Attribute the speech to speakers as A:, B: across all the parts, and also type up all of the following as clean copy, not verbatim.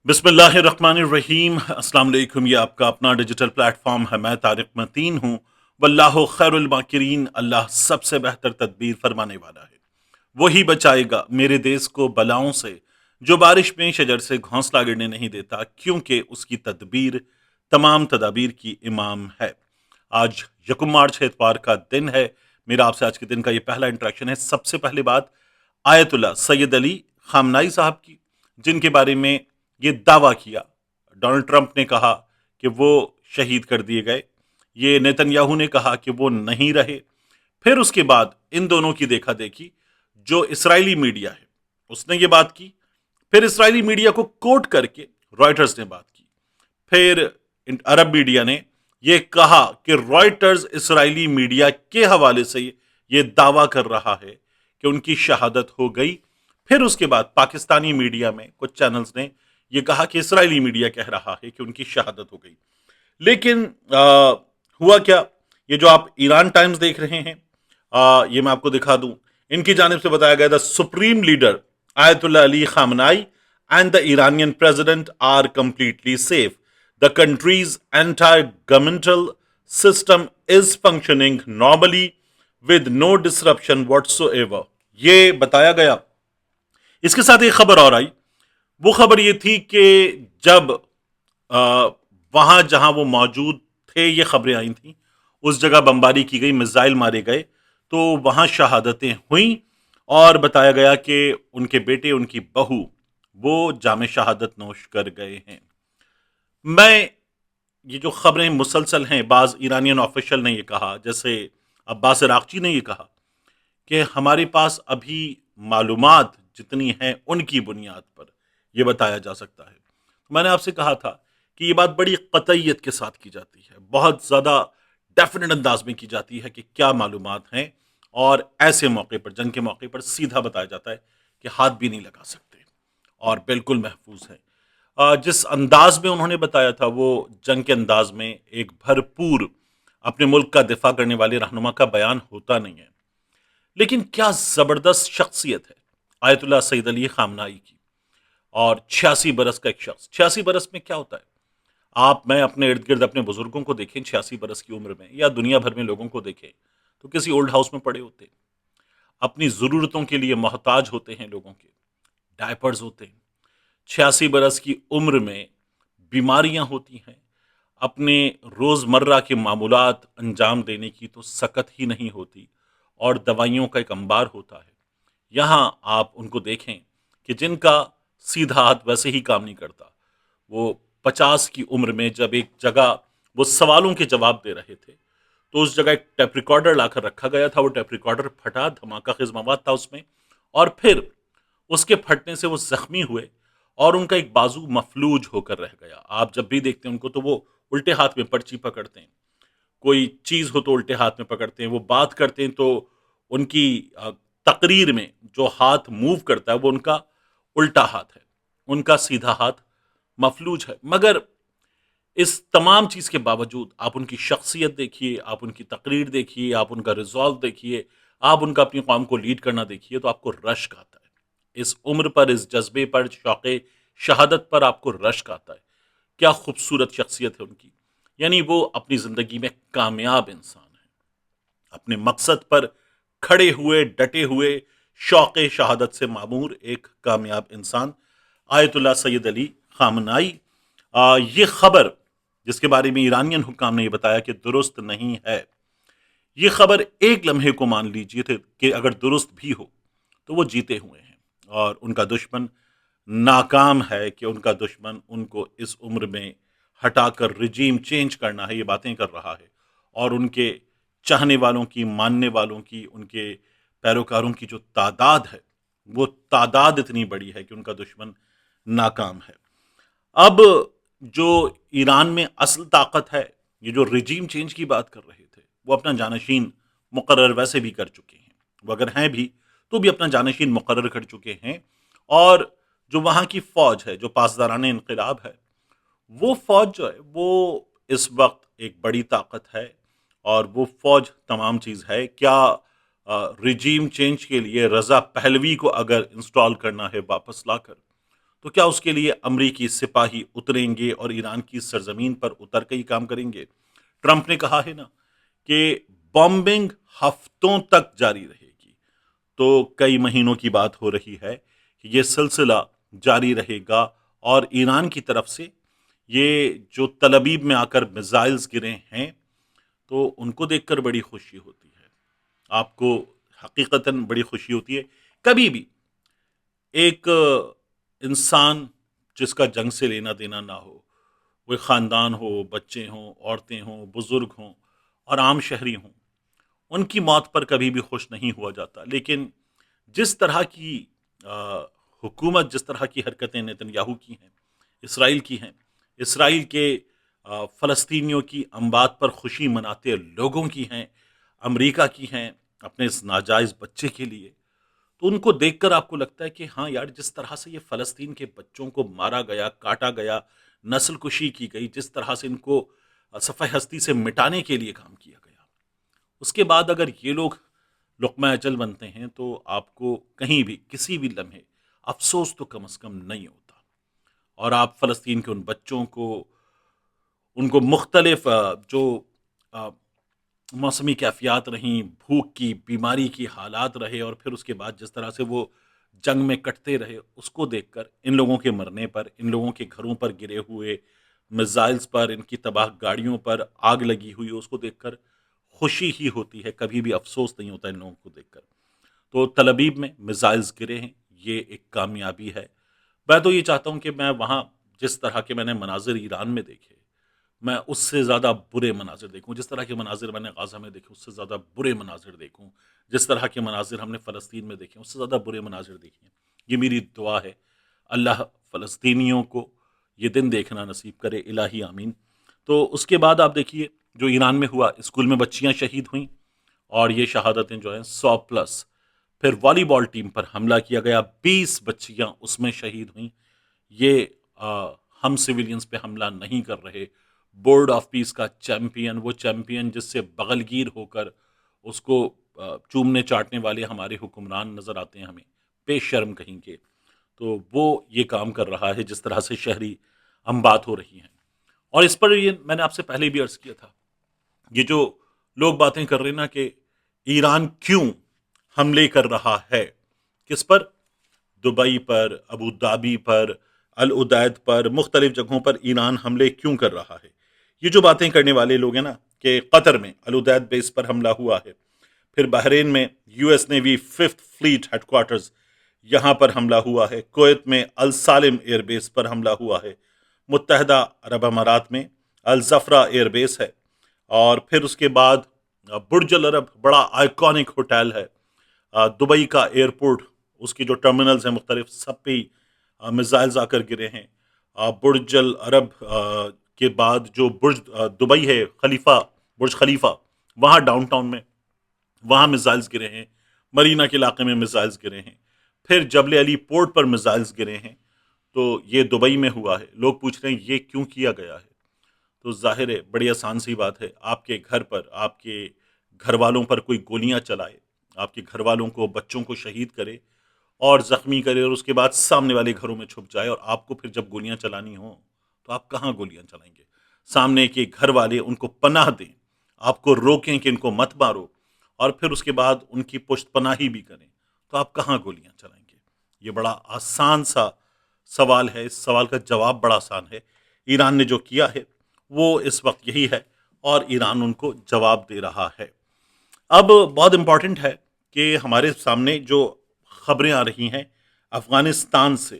A: बिस्मिल्लाहिर्रहमानिर्रहीम। अस्सलाम वालेकुम। ये आपका अपना डिजिटल प्लेटफॉर्म है। मैं तारिक मतीन हूँ। वल्लाहु खैरुल माकिरीन। अल्लाह सबसे बेहतर तदबीर फरमाने वाला है। वही बचाएगा मेरे देश को बलाओं से, जो बारिश में शजर से घोंसला गिरने नहीं देता, क्योंकि उसकी तदबीर तमाम तदाबीर की इमाम है। आज यकुम मार्च है, इतवार का दिन है। मेरा आपसे आज के दिन का ये पहला इंटरेक्शन है। सबसे पहले बात आयतुल्ला सैयद अली खामनाई साहब की, जिनके बारे में ये दावा किया डोनाल्ड ट्रंप ने कहा कि वो शहीद कर दिए गए, ये नेतन्याहू ने कहा कि वो नहीं रहे। फिर उसके बाद इन दोनों की देखा देखी जो इसराइली मीडिया है उसने ये बात की, फिर इसराइली मीडिया को कोट करके रॉयटर्स ने बात की, फिर अरब मीडिया ने यह कहा कि रॉयटर्स इसराइली मीडिया के हवाले से ये दावा कर रहा है कि उनकी शहादत हो गई। फिर उसके बाद पाकिस्तानी मीडिया में कुछ चैनल्स ने यह कहा कि इसराइली मीडिया कह रहा है कि उनकी शहादत हो गई। लेकिन हुआ क्या, ये जो आप ईरान टाइम्स देख रहे हैं, ये मैं आपको दिखा दूं। इनकी जानिब से बताया गया, the supreme leader ayatollah Ali खामनाई and the Iranian president are completely safe. The country's entire governmental system is functioning normally with no disruption whatsoever. ये बताया गया। इसके साथ एक खबर और आई। वो खबर ये थी कि जब वहां जहां वो मौजूद थे, ये खबरें आई थी, उस जगह बमबारी की गई, मिसाइल मारे गए, तो वहां शहादतें हुई और बताया गया कि उनके बेटे, उनकी बहू, वो जाम शहादत नोश कर गए हैं। मैं ये जो खबरें मुसलसल हैं, बाज ईरानियन ऑफिशियल ने ये कहा, जैसे अब्बास इराक़ची ने ये कहा कि हमारे पास अभी मालूमात जितनी हैं उनकी बुनियाद पर यह बताया जा सकता है। मैंने आपसे कहा था कि ये बात बड़ी कतईयत के साथ की जाती है, बहुत ज़्यादा डेफिनेट अंदाज में की जाती है कि क्या मालूमात हैं, और ऐसे मौके पर, जंग के मौके पर सीधा बताया जाता है कि हाथ भी नहीं लगा सकते और बिल्कुल महफूज है। जिस अंदाज में उन्होंने बताया था, वो जंग के अंदाज में एक भरपूर अपने मुल्क का दिफा करने वाले रहनुमा का बयान होता नहीं है। लेकिन क्या जबरदस्त शख्सियत है आयतुल्ला सैयद अली खामनाई की। और 86 बरस का एक शख्स, 86 बरस में क्या होता है, आप मैं अपने इर्द गिर्द अपने बुजुर्गों को देखें 86 बरस की उम्र में, या दुनिया भर में लोगों को देखें तो किसी ओल्ड हाउस में पड़े होते हैं, अपनी ज़रूरतों के लिए मोहताज होते हैं, लोगों के डायपर्स होते हैं। 86 बरस की उम्र में बीमारियां होती हैं, अपने रोज़मर्रा के मामूलात अंजाम देने की तो सकत ही नहीं होती, और दवाइयों का एक अंबार होता है। यहाँ आप उनको देखें कि जिनका सीधा हाथ वैसे ही काम नहीं करता, वो 50 की उम्र में जब एक जगह वो सवालों के जवाब दे रहे थे, तो उस जगह एक टेप रिकॉर्डर लाकर रखा गया था। वो टेप रिकॉर्डर फटा, धमाका खिज मवाद था उसमें, और फिर उसके फटने से वो जख्मी हुए और उनका एक बाजू मफलूज होकर रह गया। आप जब भी देखते हैं उनको तो वो उल्टे हाथ में पर्ची पकड़ते हैं, कोई चीज़ हो तो उल्टे हाथ में पकड़ते हैं, वो बात करते हैं तो उनकी तकरीर में जो हाथ मूव करता है वो उनका उल्टा हाथ है, उनका सीधा हाथ मफलूज है। मगर इस तमाम चीज़ के बावजूद आप उनकी शख्सियत देखिए, आप उनकी तकरीर देखिए, आप उनका रिजॉल्व देखिए, आप उनका अपनी कौम को लीड करना देखिए, तो आपको रश्क आता है। इस उम्र पर, इस जज्बे पर, शौक़े शहादत पर आपको रश्क आता है। क्या खूबसूरत शख्सियत है उनकी। यानी वो अपनी ज़िंदगी में कामयाब इंसान है, अपने मकसद पर खड़े हुए, डटे हुए, शौक़े शहादत से मामूर एक कामयाब इंसान आयतुल्ला सैयद अली खामनाई। ये खबर जिसके बारे में ईरानियन हुक्काम ने यह बताया कि दुरुस्त नहीं है, ये खबर एक लम्हे को मान लीजिए थे कि अगर दुरुस्त भी हो तो वो जीते हुए हैं, और उनका दुश्मन नाकाम है कि उनका दुश्मन उनको इस उम्र में हटाकर रिजीम चेंज करना है, ये बातें कर रहा है। और उनके चाहने वालों की, मानने वालों की, उनके पैरोकारों की जो तादाद है, वो तादाद इतनी बड़ी है कि उनका दुश्मन नाकाम है। अब जो ईरान में असल ताकत है, ये जो रिजीम चेंज की बात कर रहे थे, वो अपना जानशीन मुकर्रर वैसे भी कर चुके हैं। वो अगर हैं भी तो भी अपना जानशीन मुकर्रर कर चुके हैं। और जो वहाँ की फ़ौज है, जो पासदारान इनकलाब है, वो फ़ौज जो है वो इस वक्त एक बड़ी ताकत है, और वो फ़ौज तमाम चीज़ है। क्या रिजीम चेंज के लिए रज़ा पहलवी को अगर इंस्टॉल करना है वापस लाकर, تو کیا اس کے لیے امریکی سپاہی اتریں گے اور ایران کی سرزمین پر اتر کے ہی کام کریں گے؟ ٹرمپ نے کہا ہے نا کہ بامبنگ ہفتوں تک جاری رہے گی، تو کئی مہینوں کی بات ہو رہی ہے کہ یہ سلسلہ جاری رہے گا، اور ایران کی طرف سے یہ جو تل ابیب میں آ کر میزائلز گرے ہیں تو ان کو دیکھ کر بڑی خوشی ہوتی ہے، آپ کو حقیقتاً بڑی خوشی ہوتی ہے۔ کبھی بھی ایک انسان جس کا جنگ سے لینا دینا نہ ہو، وہ خاندان ہو، بچے ہوں، عورتیں ہوں، بزرگ ہوں اور عام شہری ہوں، ان کی موت پر کبھی بھی خوش نہیں ہوا جاتا، لیکن جس طرح کی حکومت، جس طرح کی حرکتیں نیتن یاہو کی ہیں، اسرائیل کی ہیں، اسرائیل کے فلسطینیوں کی اموات پر خوشی مناتے لوگوں کی ہیں، امریکہ کی ہیں اپنے اس ناجائز بچے کے لیے، تو ان کو دیکھ کر آپ کو لگتا ہے کہ ہاں یار، جس طرح سے یہ فلسطین کے بچوں کو مارا گیا، کاٹا گیا، نسل کشی کی گئی، جس طرح سے ان کو صفحہ ہستی سے مٹانے کے لیے کام کیا گیا، اس کے بعد اگر یہ لوگ لقمہ اجل بنتے ہیں تو آپ کو کہیں بھی کسی بھی لمحے افسوس تو کم از کم نہیں ہوتا، اور آپ فلسطین کے ان بچوں کو، ان کو مختلف جو موسمی کیفیات رہیں، بھوک کی، بیماری کی حالات رہے، اور پھر اس کے بعد جس طرح سے وہ جنگ میں کٹتے رہے، اس کو دیکھ کر، ان لوگوں کے مرنے پر، ان لوگوں کے گھروں پر گرے ہوئے میزائلز پر، ان کی تباہ گاڑیوں پر آگ لگی ہوئی، اس کو دیکھ کر خوشی ہی ہوتی ہے، کبھی بھی افسوس نہیں ہوتا ان لوگوں کو دیکھ کر۔ تو تل ابیب میں میزائلز گرے ہیں، یہ ایک کامیابی ہے۔ میں تو یہ چاہتا ہوں کہ میں وہاں جس طرح کے میں نے مناظر ایران میں دیکھے، میں اس سے زیادہ برے مناظر دیکھوں، جس طرح کے مناظر میں نے غزہ میں دیکھے اس سے زیادہ برے مناظر دیکھوں، جس طرح کے مناظر ہم نے فلسطین میں دیکھے اس سے زیادہ برے مناظر دیکھیں۔ یہ میری دعا ہے، اللہ فلسطینیوں کو یہ دن دیکھنا نصیب کرے، الہی آمین۔ تو اس کے بعد آپ دیکھیے جو ایران میں ہوا، اسکول میں بچیاں شہید ہوئیں، اور یہ شہادتیں جو ہیں 100+۔ پھر والی بال ٹیم پر حملہ کیا گیا، 20 بچیاں اس میں شہید ہوئیں۔ یہ ہم سویلینز پہ حملہ نہیں کر رہے، بورڈ آف پیس کا چیمپئن، وہ چیمپئن جس سے بغل گیر ہو کر اس کو چومنے چاٹنے والے ہمارے حکمران نظر آتے ہیں ہمیں، بے شرم کہیں کے، تو وہ یہ کام کر رہا ہے جس طرح سے شہری اموات ہو رہی ہیں۔ اور اس پر یہ میں نے آپ سے پہلے بھی عرض کیا تھا، یہ جو لوگ باتیں کر رہے ہیں نا کہ ایران کیوں حملے کر رہا ہے، کس پر؟ دبئی پر، ابو دھابی پر، العدید پر، مختلف جگہوں پر ایران حملے کیوں کر رہا ہے؟ یہ جو باتیں کرنے والے لوگ ہیں نا کہ قطر میں العدید بیس پر حملہ ہوا ہے، پھر بحرین میں U S navy 5th fleet ہیڈ کوارٹرز یہاں پر حملہ ہوا ہے، کویت میں السالم ایئر بیس پر حملہ ہوا ہے، متحدہ عرب امارات میں الزفرہ ایئر بیس ہے، اور پھر اس کے بعد برج العرب بڑا آئیکونک ہوٹل ہے، دبئی کا ایئرپورٹ، اس کی جو ٹرمینلز ہیں مختلف، سب پہ میزائلز آ کر گرے ہیں۔ برج العرب کے بعد جو برج دبئی ہے، برج خلیفہ، وہاں ڈاؤن ٹاؤن میں وہاں میزائلز گرے ہیں، مرینا کے علاقے میں میزائلز گرے ہیں، پھر جبل علی پورٹ پر میزائلز گرے ہیں، تو یہ دبئی میں ہوا ہے۔ لوگ پوچھ رہے ہیں یہ کیوں کیا گیا ہے؟ تو ظاہر ہے بڑی آسان سی بات ہے، آپ کے گھر پر، آپ کے گھر والوں پر کوئی گولیاں چلائے، آپ کے گھر والوں کو، بچوں کو شہید کرے اور زخمی کرے، اور اس کے بعد سامنے والے گھروں میں چھپ جائے، اور آپ کو پھر جب گولیاں چلانی ہوں تو آپ کہاں گولیاں چلائیں گے؟ سامنے کے گھر والے ان کو پناہ دیں، آپ کو روکیں کہ ان کو مت مارو، اور پھر اس کے بعد ان کی پشت پناہی بھی کریں، تو آپ کہاں گولیاں چلائیں گے؟ یہ بڑا آسان سا سوال ہے، اس سوال کا جواب بڑا آسان ہے۔ ایران نے جو کیا ہے وہ اس وقت یہی ہے، اور ایران ان کو جواب دے رہا ہے۔ اب بہت امپورٹنٹ ہے کہ ہمارے سامنے جو خبریں آ رہی ہیں افغانستان سے،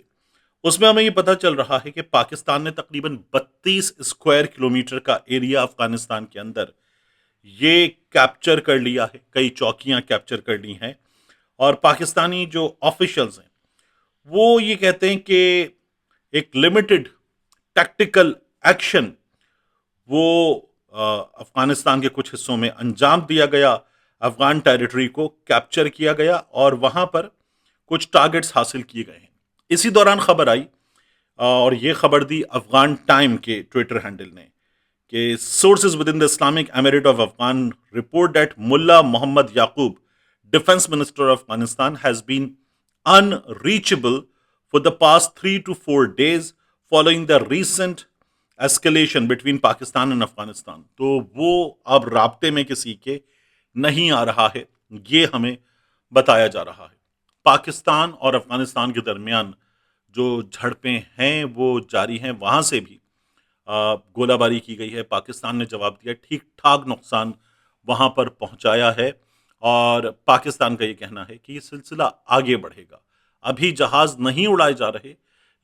A: اس میں ہمیں یہ پتہ چل رہا ہے کہ پاکستان نے تقریباً 32 اسکوائر کلومیٹر کا ایریا افغانستان کے اندر یہ کیپچر کر لیا ہے، کئی چوکیاں کیپچر کر لی ہیں، اور پاکستانی جو آفیشلز ہیں وہ یہ کہتے ہیں کہ ایک لمیٹڈ ٹیکٹیکل ایکشن وہ افغانستان کے کچھ حصوں میں انجام دیا گیا، افغان ٹیریٹری کو کیپچر کیا گیا، اور وہاں پر کچھ ٹارگٹس حاصل کیے گئے ہیں۔ اسی دوران خبر آئی، اور یہ خبر دی افغان ٹائم کے ٹویٹر ہینڈل نے، کہ sources with in the Islamic emirate of Afghan report that Mullah Mohammad Yaqoob defence minister of Afghanistan has been unreachable for the past 3 to 4 days following the recent escalation between Pakistan and Afghanistan. तो वो अब राब्ते में किसी के नहीं आ रहा है, ये हमें बताया जा रहा है। पाकिस्तान और अफगानिस्तान के दरमियान जो झड़पें हैं वो जारी हैं, वहाँ से भी गोलाबारी की गई है। पाकिस्तान ने जवाब दिया, ठीक ठाक नुकसान वहाँ पर पहुँचाया है और पाकिस्तान का ये कहना है कि ये सिलसिला आगे बढ़ेगा। अभी जहाज़ नहीं उड़ाए जा रहे,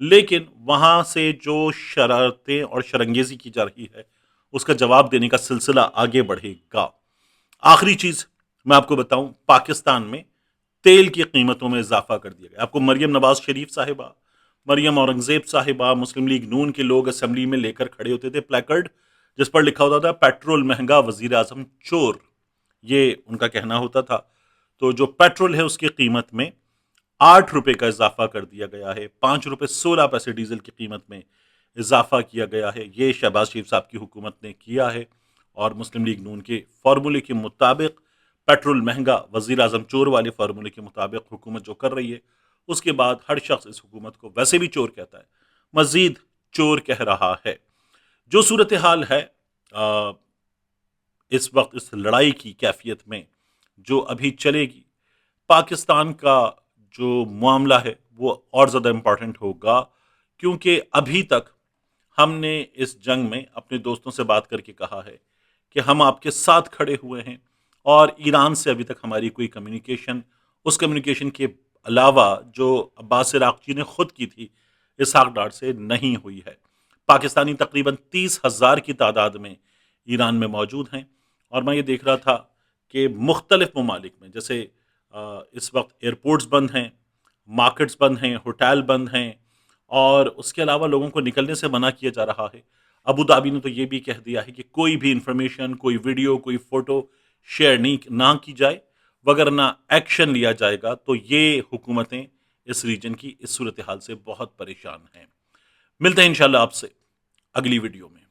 A: लेकिन वहाँ से जो शरारतें और शरंगेज़ी की जा रही है, उसका जवाब देने का सिलसिला आगे बढ़ेगा। आखिरी चीज़ मैं आपको बताऊं, पाकिस्तान में तेल की कीमतों में इजाफा कर दिया गया। आपको मरियम नवाज शरीफ साहिबा, मरियम औरंगजेब साहिबा, मुस्लिम लीग नून के लोग असेंबली में लेकर खड़े होते थे प्लेकार्ड, जिस पर लिखा होता था पेट्रोल महंगा, वजीर आजम चोर। ये उनका कहना होता था। तो जो पेट्रोल है उसकी कीमत में 8 रुपए का इजाफा कर दिया गया है। 5 रुपए 16 पैसे डीजल की कीमत में इजाफा किया गया है। ये शहबाज शरीफ साहब की हुकूमत ने किया है और मुस्लिम लीग नून के फार्मूले के मुताबिक पेट्रोल महंगा, वजीर आजम चोर वाले फार्मूले के मुताबिक हुकूमत जो कर रही है, उसके बाद हर शख्स इस हुकूमत को वैसे भी चोर कहता है, मजीद चोर कह रहा है। जो सूरत हाल है इस वक्त इस लड़ाई की कैफियत में जो अभी चलेगी, पाकिस्तान का जो मामला है वो और ज़्यादा इम्पॉर्टेंट होगा, क्योंकि अभी तक हमने इस जंग में अपने दोस्तों से बात करके कहा है कि हम आपके साथ खड़े हुए हैं और ईरान से अभी तक हमारी कोई कम्युनिकेशन, उस कम्युनिकेशन के अलावा जो अब्बास इराक़ची ने खुद की थी, इसहाक डार से नहीं हुई है। पाकिस्तानी तकरीबन 30,000 की तादाद में ईरान में मौजूद हैं और मैं ये देख रहा था कि मुख्तलिफ ममालिक में, जैसे इस वक्त एयरपोर्ट्स बंद हैं, मार्केट्स बंद हैं, होटल बंद हैं और उसके अलावा लोगों को निकलने से मना किया जा रहा है। अबू धाबी ने तो ये भी कह दिया है कि कोई भी इंफॉर्मेशन, कोई वीडियो, कोई फोटो शेयर नहीं ना की जाए, वगरना एक्शन लिया जाएगा। तो ये हुकूमतें इस रीजन की इस सूरत हाल से बहुत परेशान हैं। मिलते हैं इंशाल्लाह आपसे अगली वीडियो में।